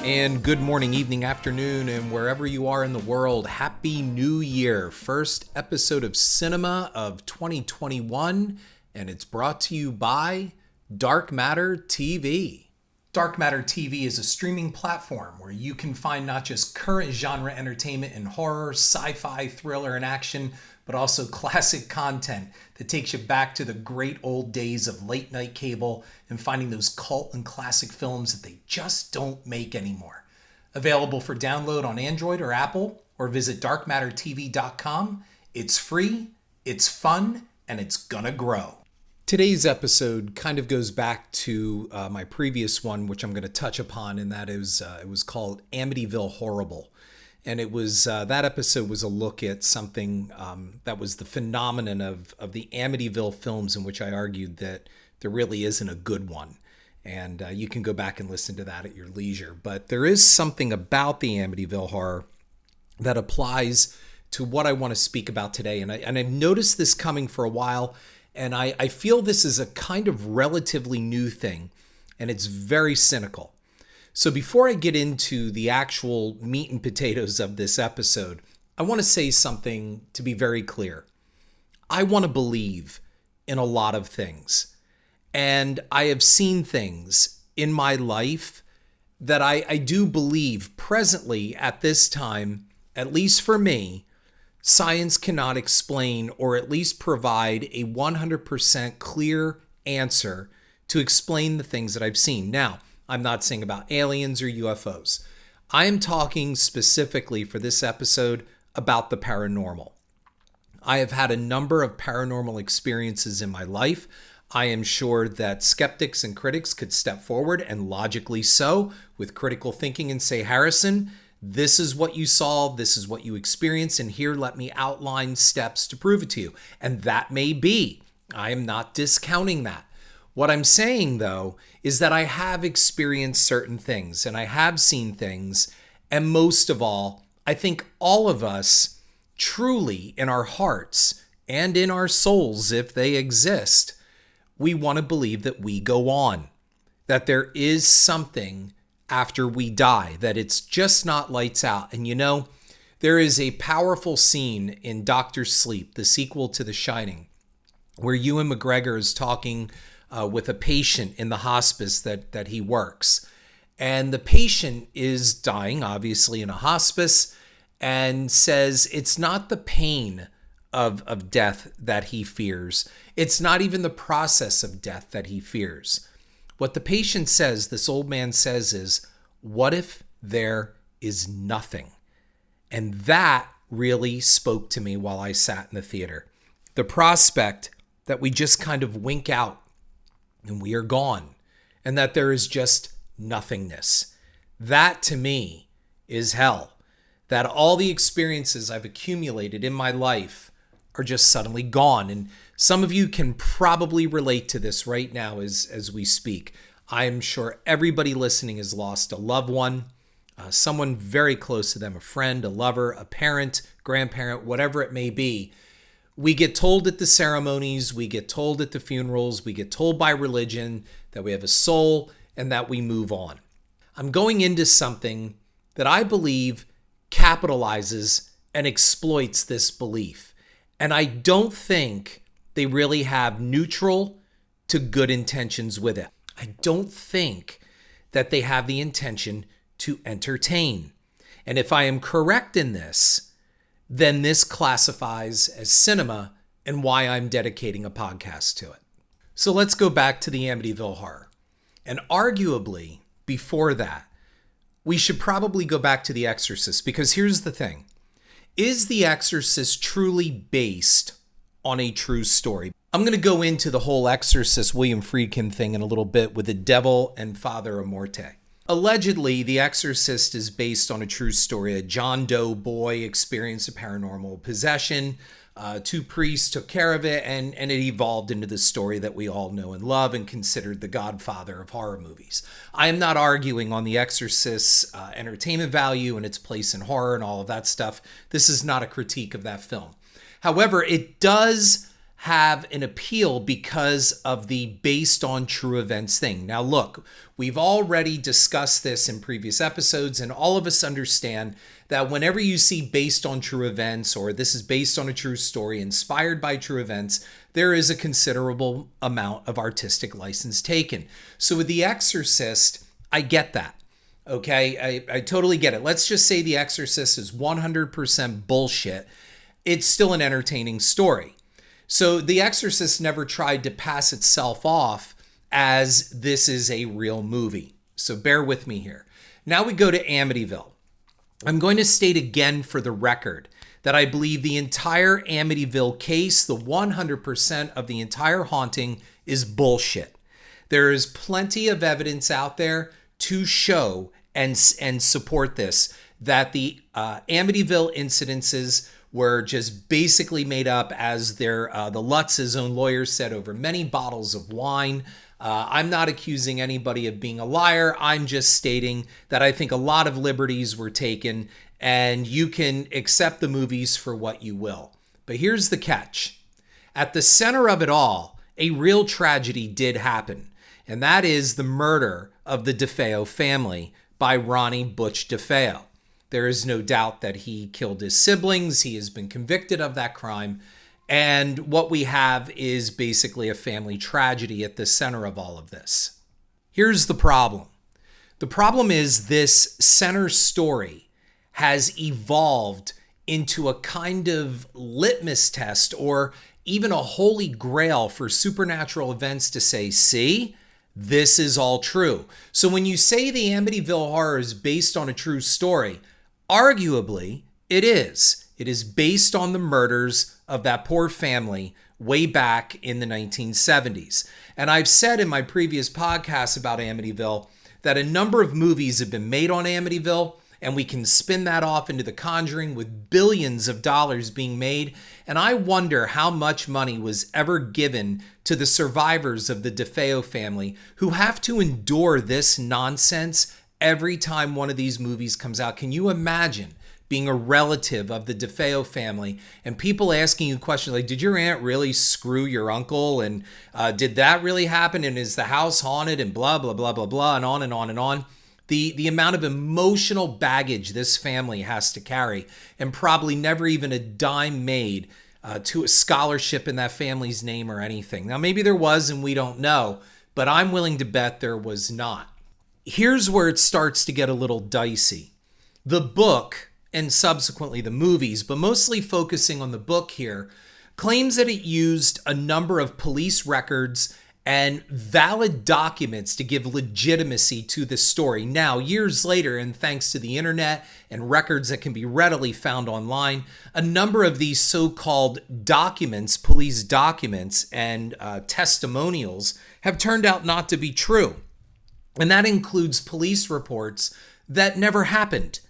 And good morning, evening, afternoon, and wherever you are in the world, Happy New Year. First episode of Cynema of 2021, and it's brought to you by Dark Matter TV. Dark Matter TV is a streaming platform where you can find not just current genre entertainment in horror, sci-fi, thriller, and action, but also classic content that takes you back to the great old days of late night cable and finding those cult and classic films that they just don't make anymore. Available for download on Android or Apple, or visit darkmattertv.com. It's free, it's fun, and it's gonna grow. Today's episode kind of goes back to my previous one, which I'm going to touch upon, and that is it was called Amityville Horrible. And it was that episode was a look at something that was the phenomenon of the Amityville films, in which I argued that there really isn't a good one. And you can go back and listen to that at your leisure. But there is something about the Amityville horror that applies to what I want to speak about today. And I've noticed this coming for a while, and I feel this is a kind of relatively new thing, and it's very cynical. So before I get into the actual meat and potatoes of this episode, I want to say something to be very clear. I want to believe in a lot of things, and I have seen things in my life that I do believe presently at this time, at least for me, science cannot explain or at least provide a 100% clear answer to explain the things that I've seen. Now, I'm not saying about aliens or UFOs. I am talking specifically for this episode about the paranormal. I have had a number of paranormal experiences in my life. I am sure that skeptics and critics could step forward, and logically so, with critical thinking and say, Harrison, this is what you saw, this is what you experienced, and here let me outline steps to prove it to you. And that may be. I am not discounting that. What I'm saying, though, is that I have experienced certain things, and I have seen things, and most of all, I think all of us truly in our hearts and in our souls, if they exist, we want to believe that we go on, that there is something after we die, that it's just not lights out. And you know, there is a powerful scene in Doctor Sleep, the sequel to The Shining, where Ewan McGregor is talking with a patient in the hospice that he works. And the patient is dying, obviously, in a hospice, and says it's not the pain of death that he fears. It's not even the process of death that he fears. What the patient says, this old man says, is, what if there is nothing? And that really spoke to me while I sat in the theater. The prospect that we just kind of wink out and we are gone, and that there is just nothingness. That to me is hell. That all the experiences I've accumulated in my life are just suddenly gone. And some of you can probably relate to this right now as we speak. I am sure everybody listening has lost a loved one, someone very close to them, a friend, a lover, a parent, grandparent, whatever it may be. We get told at the ceremonies, we get told at the funerals, we get told by religion that we have a soul and that we move on. I'm going into something that I believe capitalizes and exploits this belief. And I don't think they really have neutral to good intentions with it. I don't think that they have the intention to entertain. And if I am correct in this, then this classifies as cinema and why I'm dedicating a podcast to it. So let's go back to the Amityville horror. And arguably, before that, we should probably go back to The Exorcist, because here's the thing. Is The Exorcist truly based on a true story? I'm going to go into the whole Exorcist William Friedkin thing in a little bit with the devil and Father Amorte. Allegedly, The Exorcist is based on a true story. A John Doe boy experienced a paranormal possession. Two priests took care of it, and it evolved into the story that we all know and love and considered the godfather of horror movies. I am not arguing on The Exorcist's entertainment value and its place in horror and all of that stuff. This is not a critique of that film. However, it does have an appeal because of the based on true events thing. Now, look, we've already discussed this in previous episodes, and all of us understand that whenever you see based on true events, or this is based on a true story, inspired by true events, there is a considerable amount of artistic license taken. So with The Exorcist, I get that. Okay, I totally get it. Let's just say The Exorcist is 100% bullshit. It's still an entertaining story. So The Exorcist never tried to pass itself off as this is a real movie. So bear with me here. Now we go to Amityville. I'm going to state again for the record that I believe the entire Amityville case, the 100% of the entire haunting, is bullshit. There is plenty of evidence out there to show and support this, that the Amityville incidences were just basically made up, as the Lutz's own lawyer said, over many bottles of wine. I'm not accusing anybody of being a liar. I'm just stating that I think a lot of liberties were taken, and you can accept the movies for what you will. But here's the catch. At the center of it all, a real tragedy did happen, and that is the murder of the DeFeo family by Ronnie Butch DeFeo. There is no doubt that he killed his siblings. He has been convicted of that crime. And what we have is basically a family tragedy at the center of all of this. Here's the problem. The problem is this center story has evolved into a kind of litmus test, or even a holy grail for supernatural events to say, see, this is all true. So when you say the Amityville Horror is based on a true story, arguably it is. It is based on the murders of that poor family way back in the 1970s. And I've said in my previous podcasts about Amityville that a number of movies have been made on Amityville, and we can spin that off into The Conjuring with billions of dollars being made. And I wonder how much money was ever given to the survivors of the DeFeo family, who have to endure this nonsense every time one of these movies comes out. Can you imagine being a relative of the DeFeo family and people asking you questions like, did your aunt really screw your uncle? And did that really happen? And is the house haunted? And blah, blah, blah, blah, blah, and on and on and on. The amount of emotional baggage this family has to carry, and probably never even a dime made to a scholarship in that family's name or anything. Now, maybe there was and we don't know, but I'm willing to bet there was not. Here's where it starts to get a little dicey. The book, and subsequently the movies, but mostly focusing on the book here, claims that it used a number of police records and valid documents to give legitimacy to the story. Now, years later, and thanks to the internet and records that can be readily found online, a number of these so-called documents, police documents and testimonials, have turned out not to be true. And that includes police reports that never happened.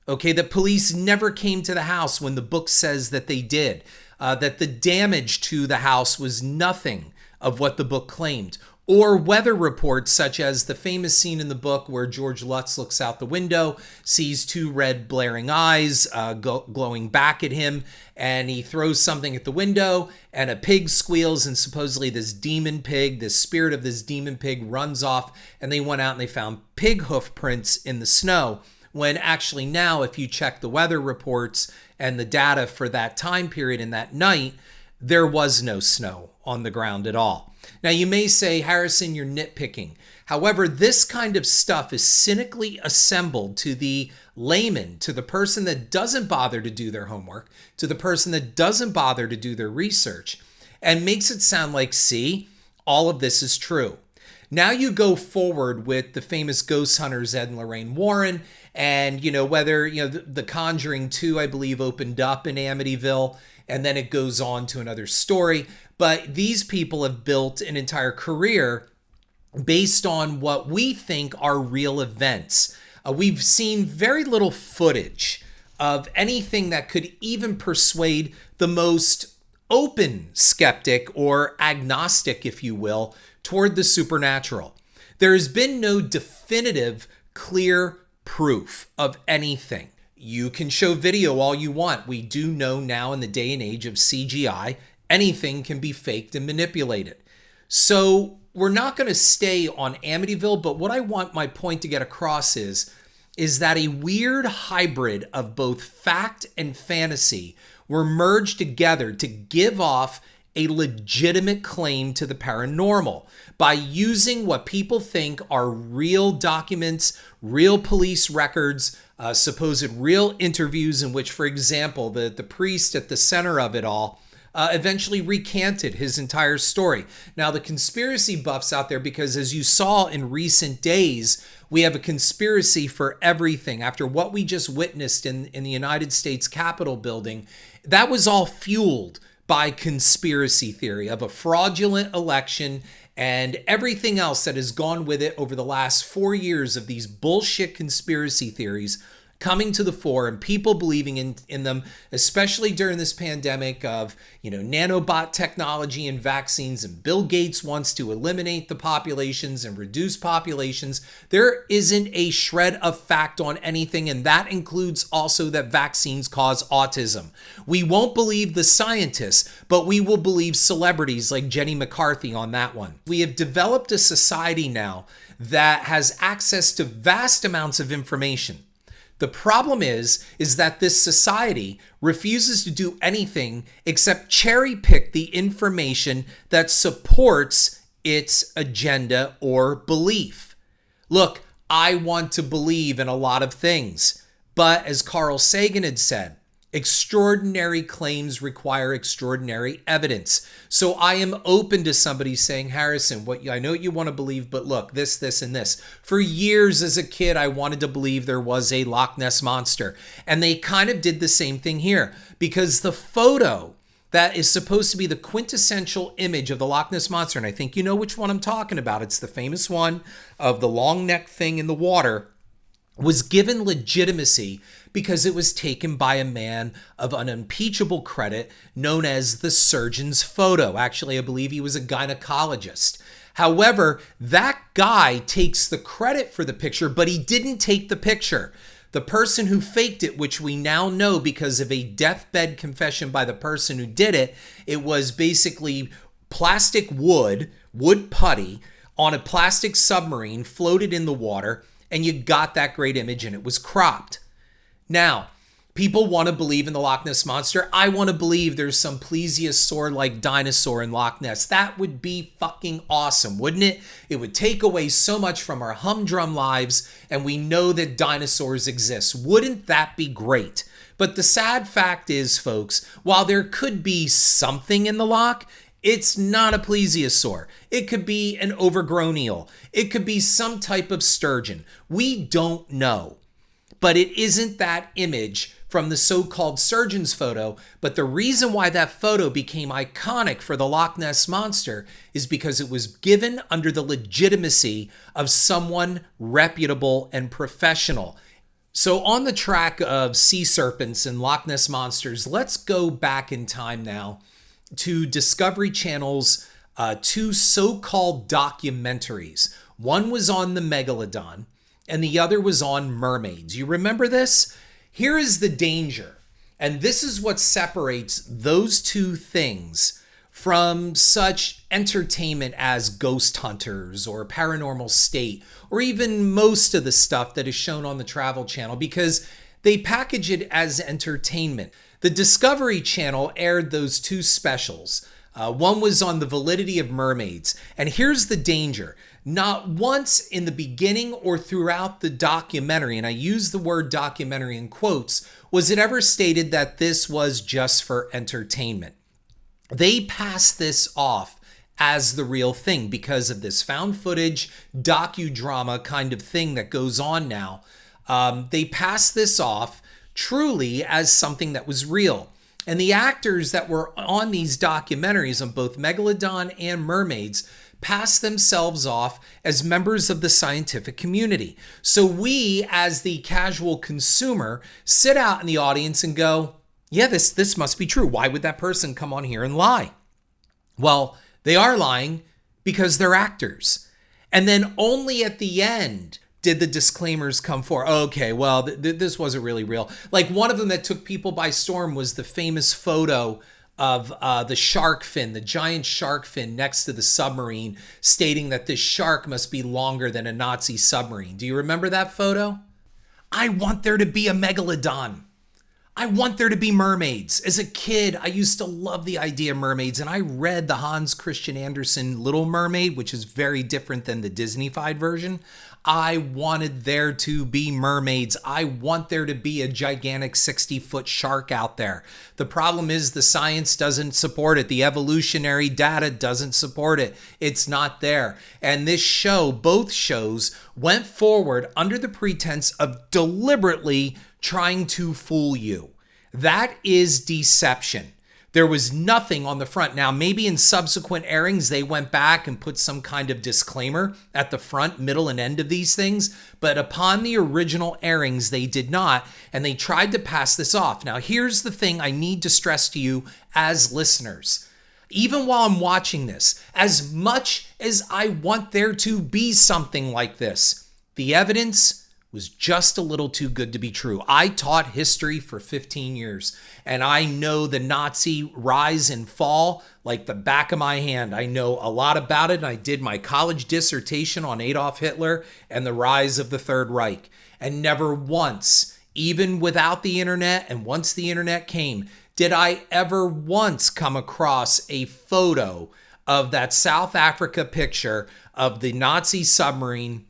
Okay, that police never came to the house when the book says that they did. That the damage to the house was nothing of what the book claimed. Or weather reports such as the famous scene in the book where George Lutz looks out the window, sees two red blaring eyes glowing back at him, and he throws something at the window, and a pig squeals, and supposedly this demon pig, this spirit of this demon pig, runs off, and they went out and they found pig hoof prints in the snow. When actually now, if you check the weather reports and the data for that time period and that night, there was no snow on the ground at all. Now, you may say, Harrison, you're nitpicking. However, this kind of stuff is cynically assembled to the layman, to the person that doesn't bother to do their homework, to the person that doesn't bother to do their research, and makes it sound like, see, all of this is true. Now you go forward with the famous ghost hunters, Ed and Lorraine Warren, and, whether, the Conjuring 2, I believe, opened up in Amityville, and then it goes on to another story. But these people have built an entire career based on what we think are real events. We've seen very little footage of anything that could even persuade the most open skeptic or agnostic, if you will, toward the supernatural. There has been no definitive, clear proof of anything. You can show video all you want. We do know now in the day and age of CGI, anything can be faked and manipulated. So we're not going to stay on Amityville, but what I want my point to get across is that a weird hybrid of both fact and fantasy were merged together to give off a legitimate claim to the paranormal by using what people think are real documents, real police records, supposed real interviews in which, for example, the priest at the center of it all eventually recanted his entire story. Now, the conspiracy buffs out there, because as you saw in recent days, we have a conspiracy for everything. After what we just witnessed in the United States Capitol building, that was all fueled by conspiracy theory of a fraudulent election and everything else that has gone with it over the last 4 years of these bullshit conspiracy theories coming to the fore and people believing in them, especially during this pandemic of, nanobot technology and vaccines, and Bill Gates wants to eliminate the populations and reduce populations. There isn't a shred of fact on anything, and that includes also that vaccines cause autism. We won't believe the scientists, but we will believe celebrities like Jenny McCarthy on that one. We have developed a society now that has access to vast amounts of information. The problem is that this society refuses to do anything except cherry pick the information that supports its agenda or belief. Look, I want to believe in a lot of things, but as Carl Sagan had said, extraordinary claims require extraordinary evidence. So I am open to somebody saying, Harrison, I know you want to believe, but look, this, and this. For years as a kid, I wanted to believe there was a Loch Ness monster. And they kind of did the same thing here, because the photo that is supposed to be the quintessential image of the Loch Ness monster, and I think you know which one I'm talking about. It's the famous one of the long neck thing in the water, was given legitimacy because it was taken by a man of unimpeachable credit known as the surgeon's photo. Actually, I believe he was a gynecologist. However, that guy takes the credit for the picture, but he didn't take the picture. The person who faked it, which we now know because of a deathbed confession by the person who did it, it was basically plastic wood putty on a plastic submarine floated in the water, and you got that great image and it was cropped. Now, people want to believe in the Loch Ness monster. I want to believe there's some plesiosaur-like dinosaur in Loch Ness. That would be fucking awesome, wouldn't it? It would take away so much from our humdrum lives, and we know that dinosaurs exist. Wouldn't that be great? But the sad fact is, folks, while there could be something in the loch, it's not a plesiosaur. It could be an overgrown eel. It could be some type of sturgeon. We don't know. But it isn't that image from the so-called surgeon's photo. But the reason why that photo became iconic for the Loch Ness monster is because it was given under the legitimacy of someone reputable and professional. So on the track of sea serpents and Loch Ness monsters, let's go back in time now to Discovery Channel's two so-called documentaries. One was on the Megalodon, and the other was on mermaids. You remember this? Here is the danger, and this is what separates those two things from such entertainment as Ghost Hunters or Paranormal State, or even most of the stuff that is shown on the Travel Channel, because they package it as entertainment. The Discovery Channel aired those two specials. One was on the validity of mermaids. And here's the danger. Not once in the beginning or throughout the documentary, and I use the word documentary in quotes, was it ever stated that this was just for entertainment. They passed this off as the real thing because of this found footage docudrama kind of thing that goes on now. They passed this off truly as something that was real. And the actors that were on these documentaries on both Megalodon and mermaids passed themselves off as members of the scientific community. So we, as the casual consumer, sit out in the audience and go, yeah, this must be true. Why would that person come on here and lie? Well, they are lying because they're actors. And then only at the end did the disclaimers come for, okay, well, this wasn't really real. Like one of them that took people by storm was the famous photo of the shark fin, the giant shark fin next to the submarine, stating that this shark must be longer than a Nazi submarine. Do you remember that photo? I want there to be a megalodon. I want there to be mermaids. As a kid, I used to love the idea of mermaids, and I read the Hans Christian Andersen Little Mermaid, which is very different than the Disney-fied version. I wanted there to be mermaids. I want there to be a gigantic 60-foot shark out there. The problem is the science doesn't support it. The evolutionary data doesn't support it. It's not there. And this show, both shows, went forward under the pretense of deliberately trying to fool you. That is deception. There was nothing on the front. Now, maybe in subsequent airings, they went back and put some kind of disclaimer at the front, middle, and end of these things. But upon the original airings, they did not, and they tried to pass this off. Now, here's the thing I need to stress to you as listeners. Even while I'm watching this, as much as I want there to be something like this, the evidence was just a little too good to be true. I taught history for 15 years, and I know the Nazi rise and fall like the back of my hand. I know a lot about it, and I did my college dissertation on Adolf Hitler and the rise of the Third Reich. And never once, even without the internet, and once the internet came, did I ever once come across a photo of that South Africa picture of the Nazi submarine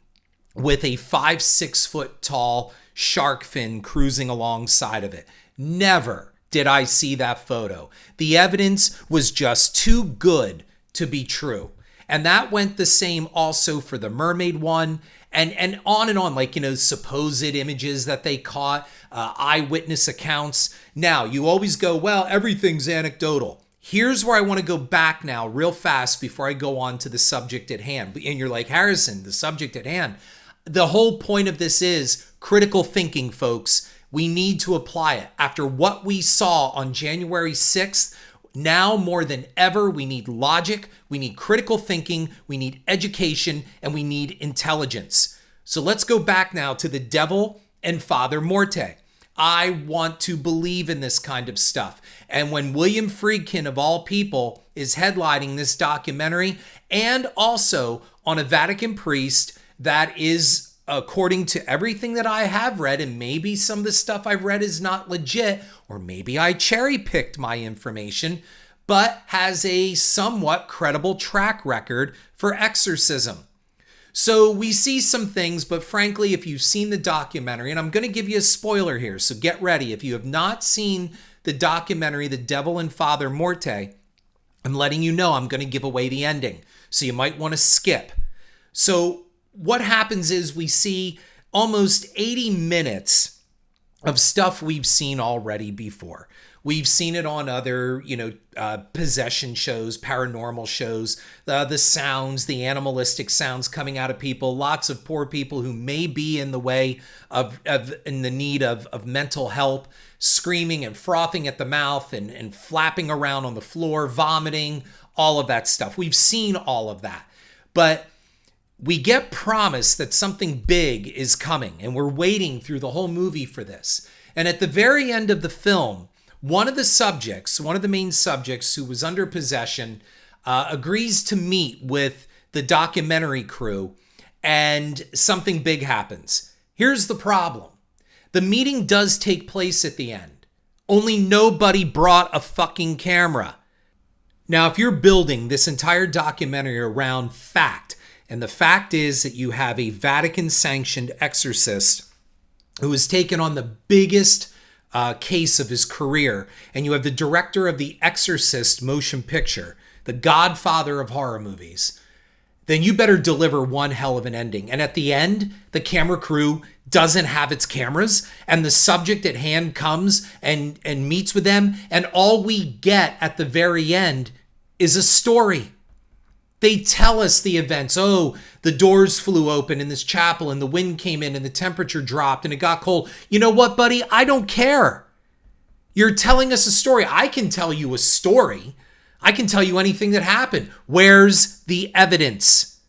with a 5-6 foot tall shark fin cruising alongside of it. Never did I see that photo. The evidence was just too good to be true. And that went the same also for the mermaid one, and on, like, supposed images that they caught, eyewitness accounts. Now, you always go, well, everything's anecdotal. Here's where I want to go back now real fast before I go on to the subject at hand. And you're like, Harrison, the subject at hand. The whole point of this is critical thinking, folks. We need to apply it. After what we saw on January 6th, now more than ever, we need logic, we need critical thinking, we need education, and we need intelligence. So let's go back now to the devil and Father Morte. I want to believe in this kind of stuff. And when William Friedkin, of all people, is headlining this documentary, and also on a Vatican priest that is, according to everything that I have read, and maybe some of the stuff I've read is not legit, or maybe I cherry-picked my information, but has a somewhat credible track record for exorcism. So we see some things, but frankly, if you've seen the documentary, and I'm going to give you a spoiler here, so get ready. If you have not seen the documentary, The Devil and Father Morte, I'm letting you know I'm going to give away the ending, so you might want to skip. So what happens is we see almost 80 minutes of stuff we've seen already before. We've seen it on other, possession shows, paranormal shows, the sounds, the animalistic sounds coming out of people, lots of poor people who may be in the way in the need of mental help, screaming and frothing at the mouth and flapping around on the floor, vomiting, all of that stuff. We've seen all of that. But we get promised that something big is coming, and we're waiting through the whole movie for this. And at the very end of the film, one of the main subjects who was under possession, agrees to meet with the documentary crew, and something big happens. Here's the problem. The meeting does take place at the end, only nobody brought a fucking camera. Now, if you're building this entire documentary around fact, and the fact is that you have a Vatican-sanctioned exorcist who has taken on the biggest case of his career, and you have the director of The Exorcist motion picture, the godfather of horror movies, then you better deliver one hell of an ending. And at the end, the camera crew doesn't have its cameras, and the subject at hand comes and meets with them, and all we get at the very end is a story. They tell us the events. Oh, the doors flew open in this chapel and the wind came in and the temperature dropped and it got cold. You know what, buddy? I don't care. You're telling us a story. I can tell you a story. I can tell you anything that happened. Where's the evidence?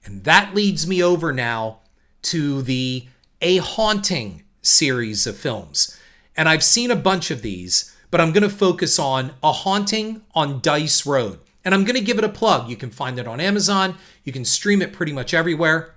And that leads me over now to the A Haunting series of films. And I've seen a bunch of these, but I'm going to focus on A Haunting on Dice Road. And I'm going to give it a plug. You can find it on Amazon. You can stream it pretty much everywhere.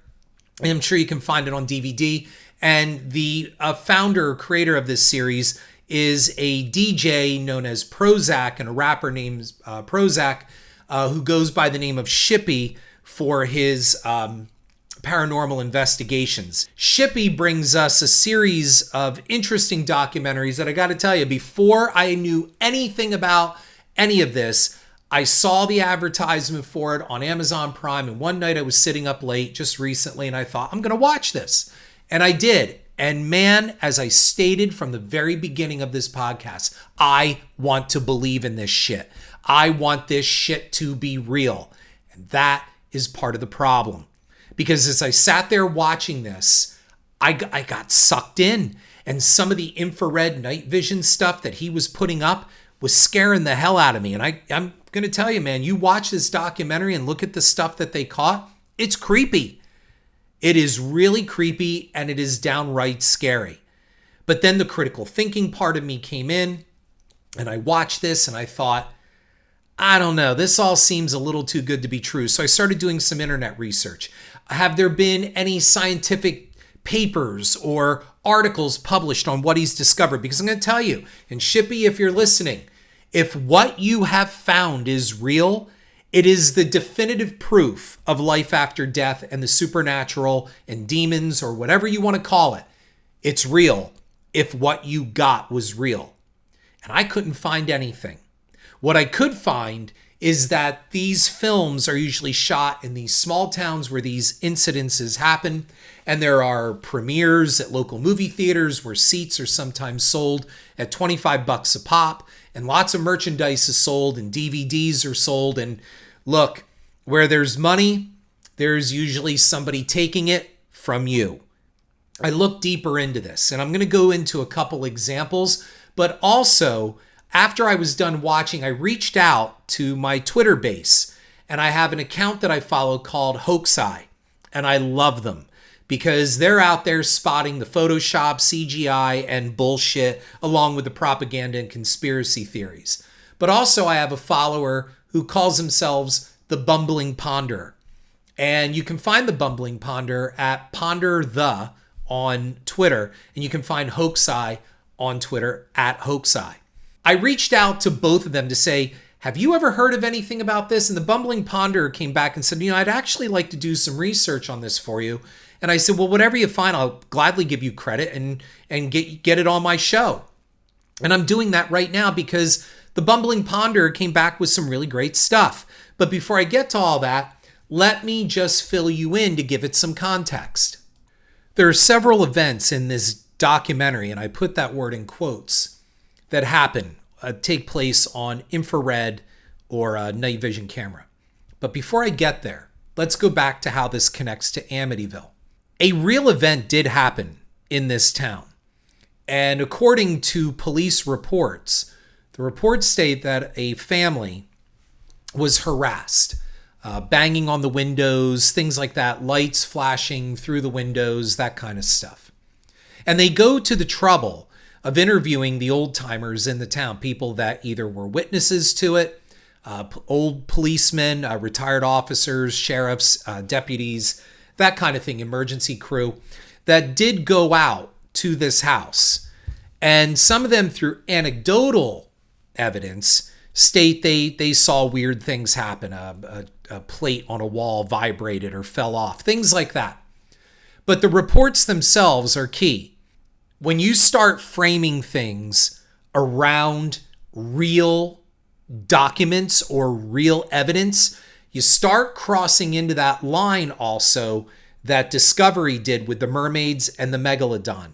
And I'm sure you can find it on DVD. And the founder or creator of this series is a DJ known as Prozac and a rapper named Prozac who goes by the name of Shippy for his paranormal investigations. Shippy brings us a series of interesting documentaries that I got to tell you, before I knew anything about any of this, I saw the advertisement for it on Amazon Prime, and one night I was sitting up late just recently and I thought, I'm going to watch this. And I did. And man, as I stated from the very beginning of this podcast, I want to believe in this shit. I want this shit to be real. And that is part of the problem. Because as I sat there watching this, I got sucked in. And some of the infrared night vision stuff that he was putting up was scaring the hell out of me. And I'm going to tell you, man, you watch this documentary and look at the stuff that they caught, it's creepy. It is really creepy and it is downright scary. But then the critical thinking part of me came in and I watched this and I thought, I don't know, this all seems a little too good to be true. So I started doing some internet research. Have there been any scientific papers or articles published on what he's discovered? Because I'm going to tell you, and Shippy, if you're listening, if what you have found is real, it is the definitive proof of life after death and the supernatural and demons or whatever you want to call it. It's real if what you got was real. And I couldn't find anything. What I could find is that these films are usually shot in these small towns where these incidences happen. And there are premieres at local movie theaters where seats are sometimes sold at $25 a pop. And lots of merchandise is sold and DVDs are sold. And look, where there's money, there's usually somebody taking it from you. I looked deeper into this, and I'm going to go into a couple examples, but also after I was done watching, I reached out to my Twitter base, and I have an account that I follow called Hoaxi, and I love them because they're out there spotting the Photoshop, CGI, and bullshit along with the propaganda and conspiracy theories. But also I have a follower who calls themselves the Bumbling Ponder. And you can find the Bumbling Ponder at PonderThe on Twitter. And you can find Hoaxi on Twitter at Hoaxi. I reached out to both of them to say, have you ever heard of anything about this? And the Bumbling Ponder came back and said, I'd actually like to do some research on this for you. And I said, well, whatever you find, I'll gladly give you credit and get it on my show. And I'm doing that right now because the Bumbling Ponder came back with some really great stuff. But before I get to all that, let me just fill you in to give it some context. There are several events in this documentary, and I put that word in quotes, that happen, take place on infrared or a night vision camera. But before I get there, let's go back to how this connects to Amityville. A real event did happen in this town. And according to police reports, the reports state that a family was harassed, banging on the windows, things like that, lights flashing through the windows, that kind of stuff. And they go to the trouble of interviewing the old timers in the town, people that either were witnesses to it, old policemen, retired officers, sheriffs, deputies, that kind of thing, emergency crew, that did go out to this house. And some of them, through anecdotal evidence, state they saw weird things happen. A plate on a wall vibrated or fell off, things like that. But the reports themselves are key. When you start framing things around real documents or real evidence, you start crossing into that line also that Discovery did with the mermaids and the megalodon.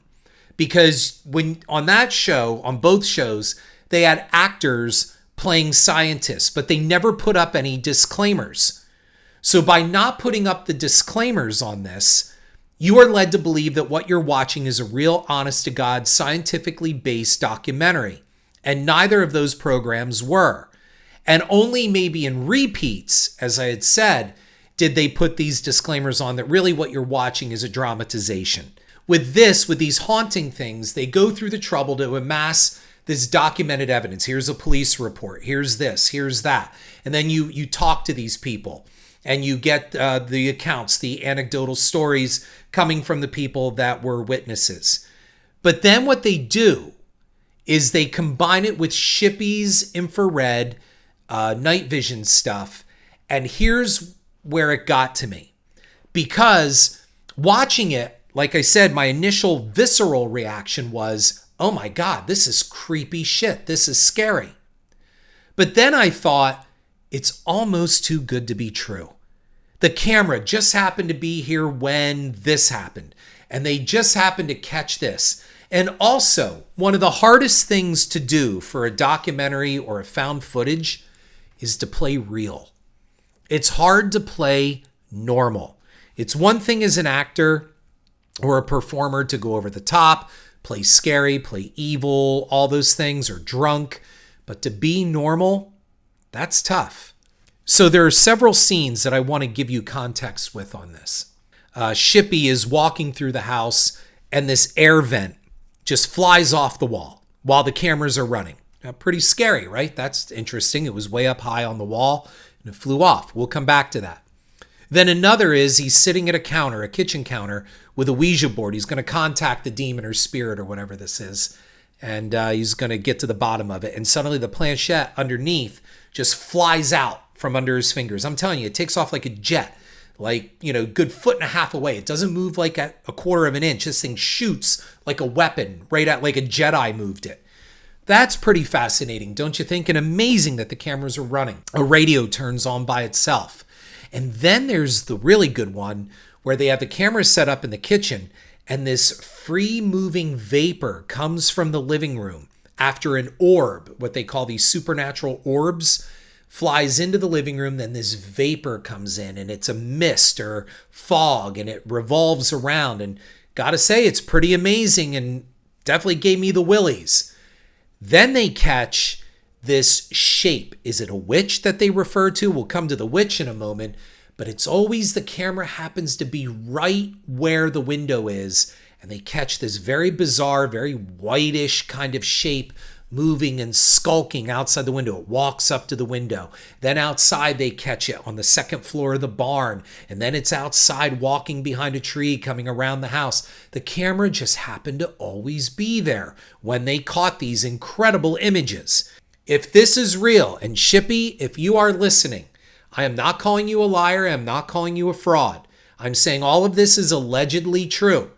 Because when on that show, on both shows, they had actors playing scientists, but they never put up any disclaimers. So by not putting up the disclaimers on this, you are led to believe that what you're watching is a real, honest-to-God, scientifically based documentary. And neither of those programs were. And only maybe in repeats, as I had said, did they put these disclaimers on that really what you're watching is a dramatization. With these haunting things, they go through the trouble to amass this documented evidence. Here's a police report. Here's this, here's that. And then you talk to these people and you get the accounts, the anecdotal stories coming from the people that were witnesses. But then what they do is they combine it with Shippy's infrared night vision stuff. And here's where it got to me. Because watching it, like I said, my initial visceral reaction was, oh my God, this is creepy shit. This is scary. But then I thought, it's almost too good to be true. The camera just happened to be here when this happened. And they just happened to catch this. And also, one of the hardest things to do for a documentary or a found footage is to play real. It's hard to play normal. It's one thing as an actor or a performer to go over the top, play scary, play evil, all those things, or drunk. But to be normal, that's tough. So there are several scenes that I want to give you context with on this. Shippy is walking through the house and this air vent just flies off the wall while the cameras are running. Now, pretty scary, right? That's interesting. It was way up high on the wall and it flew off. We'll come back to that. Then another is he's sitting at a counter, a kitchen counter, with a Ouija board. He's going to contact the demon or spirit or whatever this is. And he's going to get to the bottom of it. And suddenly the planchette underneath just flies out from under his fingers. I'm telling you, it takes off like a jet, like, good foot and a half away. It doesn't move like a quarter of an inch. This thing shoots like a weapon right at like a Jedi moved it. That's pretty fascinating, don't you think? And amazing that the cameras are running. A radio turns on by itself. And then there's the really good one where they have the camera set up in the kitchen and this free moving vapor comes from the living room after an orb, what they call these supernatural orbs, flies into the living room. Then this vapor comes in and it's a mist or fog and it revolves around. And gotta say, it's pretty amazing and definitely gave me the willies. Then they catch this shape. Is it a witch that they refer to? We'll come to the witch in a moment, but it's always the camera happens to be right where the window is, and they catch this very bizarre, very whitish kind of shape moving and skulking outside the window. It walks up to the window. Then outside they catch it on the second floor of the barn, and then it's outside walking behind a tree coming around the house. The camera just happened to always be there when they caught these incredible images. If this is real, and Shippy, if you are listening, I am not calling you a liar. I am not calling you a fraud. I'm saying all of this is allegedly true.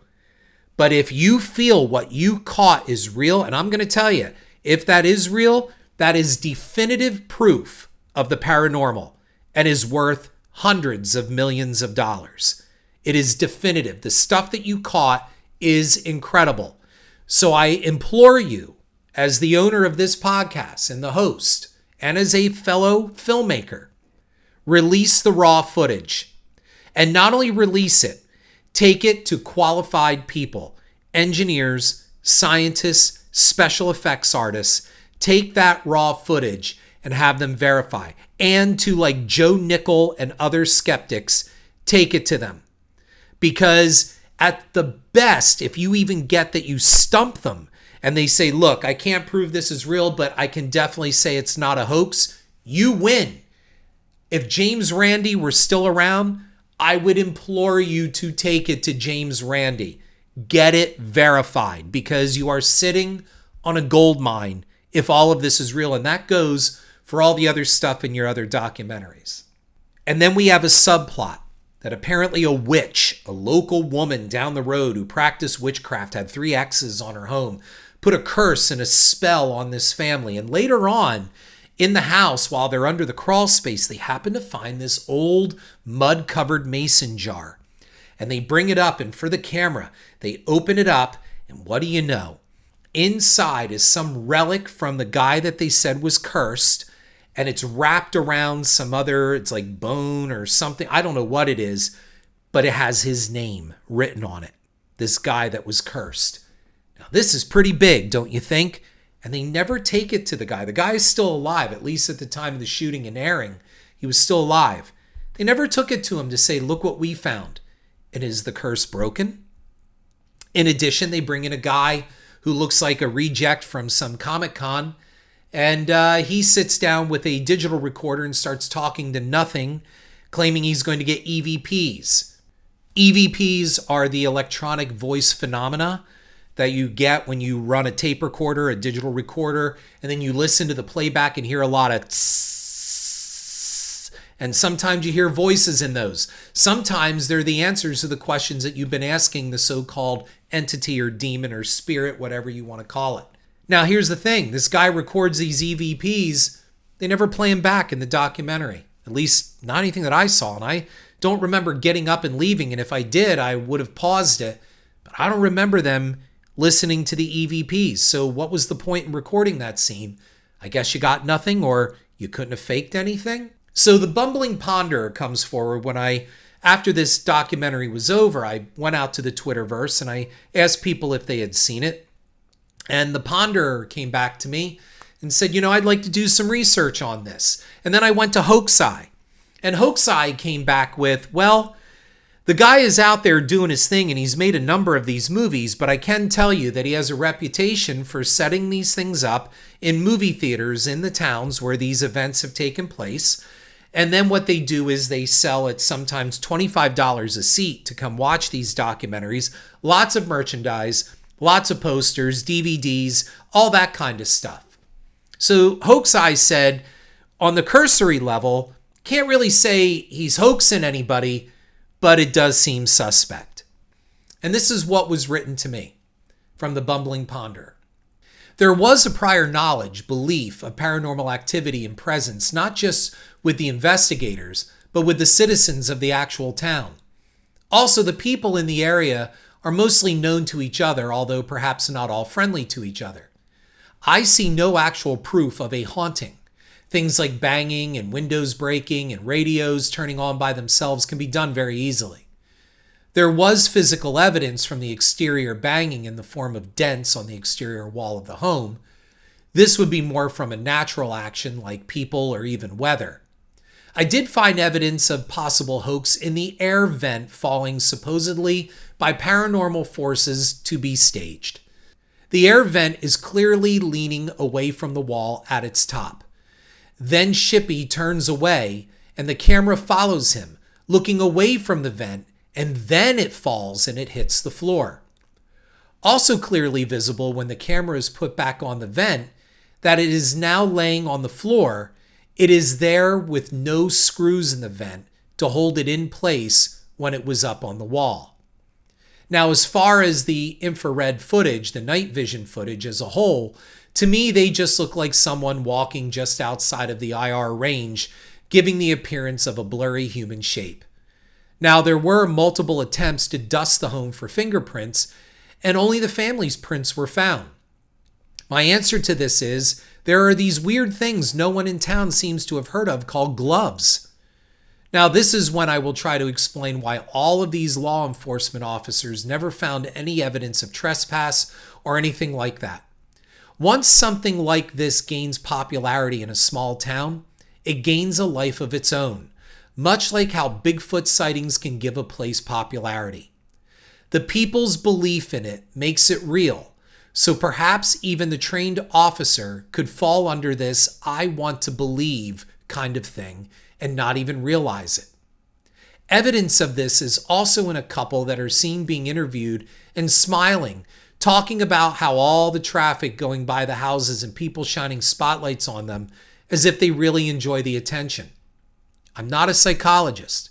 But if you feel what you caught is real, and I'm going to tell you, if that is real, that is definitive proof of the paranormal and is worth hundreds of millions of dollars. It is definitive. The stuff that you caught is incredible. So I implore you, as the owner of this podcast and the host, and as a fellow filmmaker, release the raw footage. And not only release it, take it to qualified people, engineers, scientists, special effects artists. Take that raw footage and have them verify. And to like Joe Nickel and other skeptics, take it to them. Because at the best, if you even get that you stump them, and they say, look, I can't prove this is real, but I can definitely say it's not a hoax, you win. If James Randi were still around, I would implore you to take it to James Randi. Get it verified, because you are sitting on a gold mine if all of this is real. And that goes for all the other stuff in your other documentaries. And then we have a subplot that apparently a witch, a local woman down the road who practiced witchcraft, had 3 X's on her home, put a curse and a spell on this family. And later on in the house, while they're under the crawl space, they happen to find this old mud-covered mason jar. And they bring it up, and for the camera, they open it up, and what do you know? Inside is some relic from the guy that they said was cursed, and it's wrapped around some other, it's like bone or something. I don't know what it is, but it has his name written on it. This guy that was cursed. Now, this is pretty big, don't you think? And they never take it to the guy. The guy is still alive, at least at the time of the shooting and airing. He was still alive. They never took it to him to say, look what we found. And is the curse broken? In addition, they bring in a guy who looks like a reject from some Comic-Con. And he sits down with a digital recorder and starts talking to nothing, claiming he's going to get EVPs. EVPs are the electronic voice phenomena that you get when you run a tape recorder, a digital recorder, and then you listen to the playback and hear a lot of tss, and sometimes you hear voices in those. Sometimes they're the answers to the questions that you've been asking the so-called entity or demon or spirit, whatever you want to call it. Now, here's the thing. This guy records these EVPs. They never play them back in the documentary. At least not anything that I saw. And I don't remember getting up and leaving. And if I did, I would have paused it. But I don't remember them listening to the EVPs. So what was the point in recording that scene? I guess you got nothing, or you couldn't have faked anything. So the bumbling ponderer comes forward when after this documentary was over, I went out to the Twitterverse and I asked people if they had seen it. And the ponderer came back to me and said, I'd like to do some research on this. And then I went to Hoaxeye. And Hoaxeye came back with, well, the guy is out there doing his thing and he's made a number of these movies, but I can tell you that he has a reputation for setting these things up in movie theaters in the towns where these events have taken place. And then what they do is they sell at sometimes $25 a seat to come watch these documentaries, lots of merchandise, lots of posters, DVDs, all that kind of stuff. So Hoaxeye said, on the cursory level, can't really say he's hoaxing anybody, but it does seem suspect. And this is what was written to me from the bumbling ponderer. There was a prior knowledge, belief of paranormal activity and presence, not just with the investigators, but with the citizens of the actual town. Also, the people in the area are mostly known to each other, although perhaps not all friendly to each other. I see no actual proof of a haunting. Things like banging and windows breaking and radios turning on by themselves can be done very easily. There was physical evidence from the exterior banging in the form of dents on the exterior wall of the home. This would be more from a natural action like people or even weather. I did find evidence of possible hoax in the air vent falling supposedly by paranormal forces to be staged. The air vent is clearly leaning away from the wall at its top. Then Shippy turns away and the camera follows him, looking away from the vent, and then it falls and it hits the floor. Also clearly visible when the camera is put back on the vent, that it is now laying on the floor. It is there with no screws in the vent to hold it in place when it was up on the wall. Now, as far as the infrared footage, the night vision footage as a whole, to me, they just look like someone walking just outside of the IR range, giving the appearance of a blurry human shape. Now, there were multiple attempts to dust the home for fingerprints, and only the family's prints were found. My answer to this is, there are these weird things no one in town seems to have heard of called gloves. Now, this is when I will try to explain why all of these law enforcement officers never found any evidence of trespass or anything like that. Once something like this gains popularity in a small town, it gains a life of its own, much like how Bigfoot sightings can give a place popularity. The people's belief in it makes it real, so perhaps even the trained officer could fall under this "I want to believe" kind of thing and not even realize it. Evidence of this is also in a couple that are seen being interviewed and smiling, talking about how all the traffic going by the houses and people shining spotlights on them as if they really enjoy the attention. I'm not a psychologist,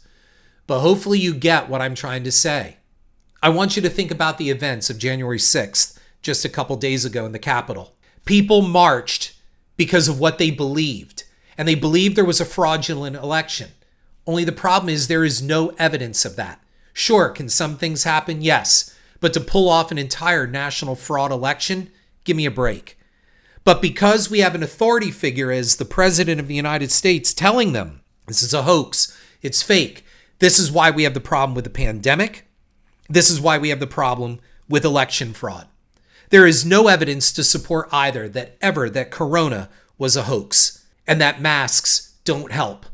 but hopefully you get what I'm trying to say. I want you to think about the events of January 6th, just a couple days ago in the Capitol. People marched because of what they believed, and they believed there was a fraudulent election. Only the problem is there is no evidence of that. Sure, can some things happen? Yes. But to pull off an entire national fraud election, give me a break. But because we have an authority figure as the President of the United States telling them this is a hoax, it's fake, this is why we have the problem with the pandemic, this is why we have the problem with election fraud. There is no evidence to support either that Corona was a hoax and that masks don't help.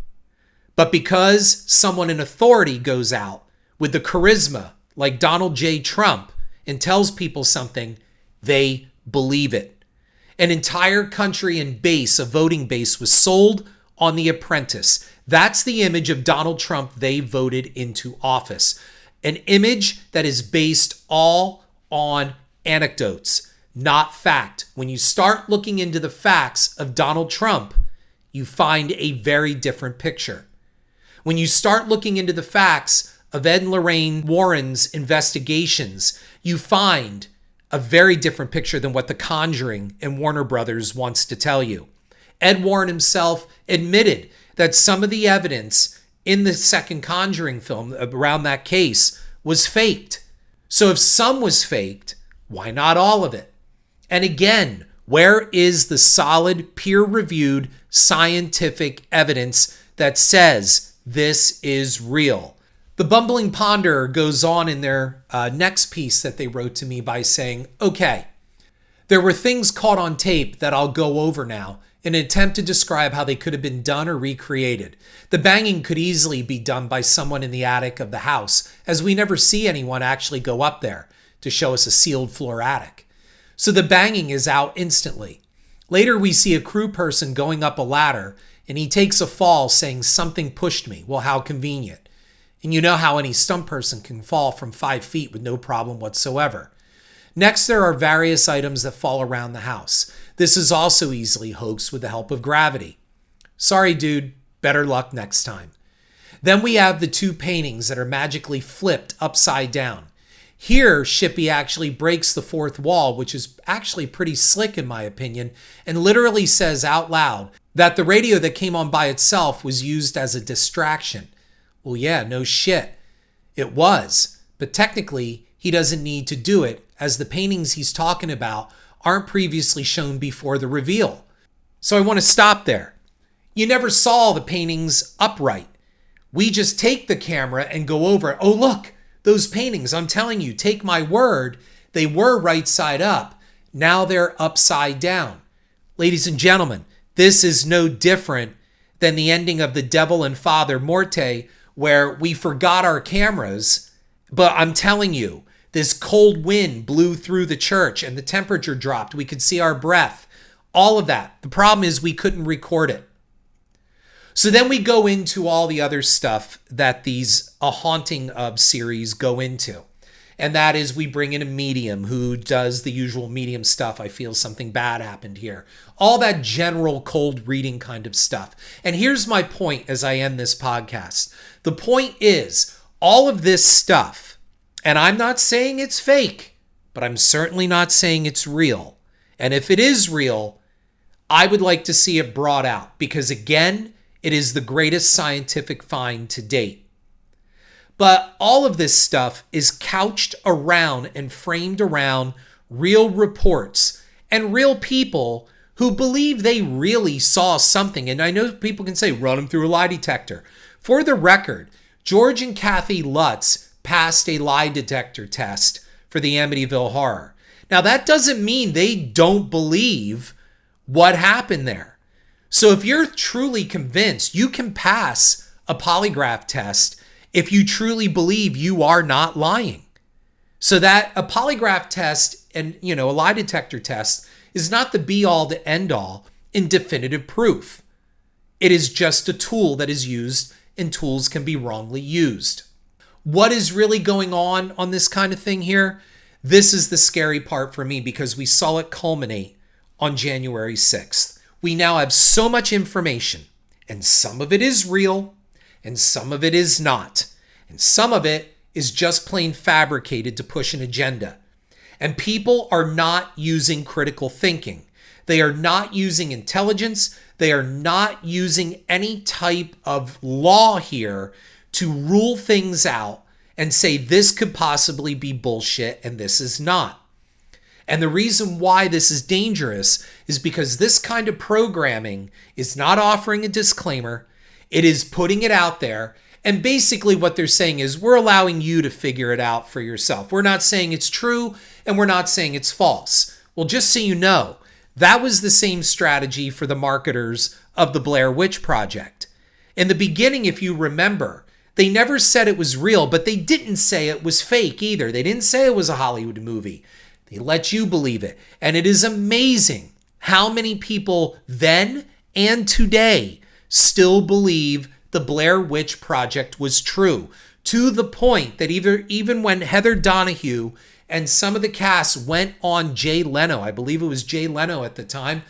But because someone in authority goes out with the charisma like Donald J. Trump and tells people something, they believe it. An entire country and base, a voting base, was sold on The Apprentice. That's the image of Donald Trump they voted into office. An image that is based all on anecdotes, not fact. When you start looking into the facts of Donald Trump, you find a very different picture. When you start looking into the facts of Ed and Lorraine Warren's investigations, you find a very different picture than what The Conjuring and Warner Brothers wants to tell you. Ed Warren himself admitted that some of the evidence in the second Conjuring film around that case was faked. So if some was faked, why not all of it? And again, where is the solid, peer-reviewed scientific evidence that says this is real? The Bumbling Ponderer goes on in their next piece that they wrote to me by saying, okay, there were things caught on tape that I'll go over now in an attempt to describe how they could have been done or recreated. The banging could easily be done by someone in the attic of the house, as we never see anyone actually go up there to show us a sealed floor attic. So the banging is out instantly. Later we see a crew person going up a ladder and he takes a fall saying something pushed me. Well, how convenient. And you know how any stunt person can fall from 5 feet with no problem whatsoever. Next, there are various items that fall around the house. This is also easily hoaxed with the help of gravity. Sorry, dude. Better luck next time. Then we have the 2 paintings that are magically flipped upside down. Here, Shippy actually breaks the 4th wall, which is actually pretty slick in my opinion, and literally says out loud that the radio that came on by itself was used as a distraction. Well, yeah, no shit. It was. But technically, he doesn't need to do it, as the paintings he's talking about aren't previously shown before the reveal. So I want to stop there. You never saw the paintings upright. We just take the camera and go over it. Oh, look, those paintings, I'm telling you, take my word, they were right side up. Now they're upside down. Ladies and gentlemen, this is no different than the ending of The Devil and Father Morte, where we forgot our cameras, but I'm telling you, this cold wind blew through the church and the temperature dropped. We could see our breath. All of that. The problem is we couldn't record it. So then we go into all the other stuff that these A Haunting Of series go into. And that is we bring in a medium who does the usual medium stuff. I feel something bad happened here. All that general cold reading kind of stuff. And here's my point as I end this podcast. The point is all of this stuff, and I'm not saying it's fake, but I'm certainly not saying it's real. And if it is real, I would like to see it brought out because, again, it is the greatest scientific find to date. But all of this stuff is couched around and framed around real reports and real people who believe they really saw something. And I know people can say, run them through a lie detector. For the record, George and Kathy Lutz passed a lie detector test for the Amityville horror. Now, that doesn't mean they don't believe what happened there. So if you're truly convinced, you can pass a polygraph test if you truly believe you are not lying. So that a polygraph test and, a lie detector test is not the be-all to end-all in definitive proof. It is just a tool that is used, and tools can be wrongly used. What is really going on this kind of thing here? This is the scary part for me because we saw it culminate on January 6th. We now have so much information, and some of it is real, and some of it is not. And some of it is just plain fabricated to push an agenda. And people are not using critical thinking. They are not using intelligence. They are not using any type of law here to rule things out and say this could possibly be bullshit and this is not. And the reason why this is dangerous is because this kind of programming is not offering a disclaimer. It is putting it out there. And basically what they're saying is we're allowing you to figure it out for yourself. We're not saying it's true and we're not saying it's false. Well, just so you know, that was the same strategy for the marketers of the Blair Witch Project. In the beginning, if you remember, they never said it was real, but they didn't say it was fake either. They didn't say it was a Hollywood movie. They let you believe it. And it is amazing how many people then and today still believe the Blair Witch Project was true, to the point that even when Heather Donahue and some of the cast went on Jay Leno, I believe it was Jay Leno at the time,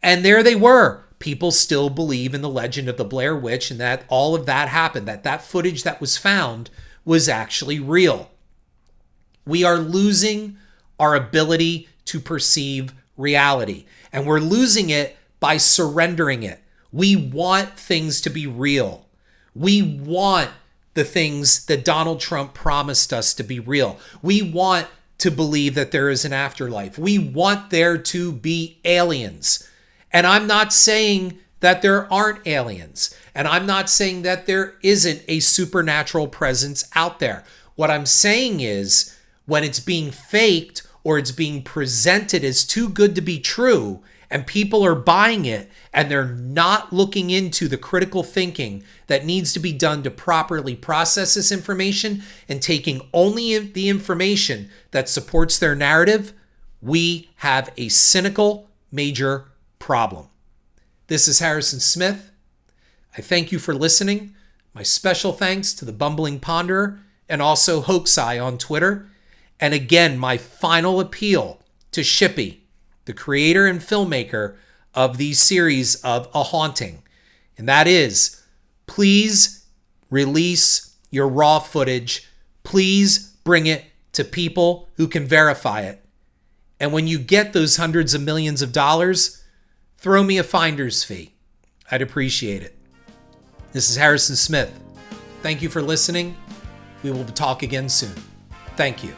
and there they were. People still believe in the legend of the Blair Witch and that all of that happened, that footage that was found was actually real. We are losing our ability to perceive reality, and we're losing it by surrendering it. We want things to be real. We want the things that Donald Trump promised us to be real. We want to believe that there is an afterlife. We want there to be aliens. And I'm not saying that there aren't aliens. And I'm not saying that there isn't a supernatural presence out there. What I'm saying is, when it's being faked or it's being presented as too good to be true, and people are buying it and they're not looking into the critical thinking that needs to be done to properly process this information and taking only the information that supports their narrative, we have a cynical major problem. This is Harrison Smith. I thank you for listening. My special thanks to the Bumbling Ponderer and also Hoaxeye on Twitter. And again, my final appeal to Shippy, the creator and filmmaker of the series of A Haunting. And that is, please release your raw footage. Please bring it to people who can verify it. And when you get those hundreds of millions of dollars, throw me a finder's fee. I'd appreciate it. This is Harrison Smith. Thank you for listening. We will talk again soon. Thank you.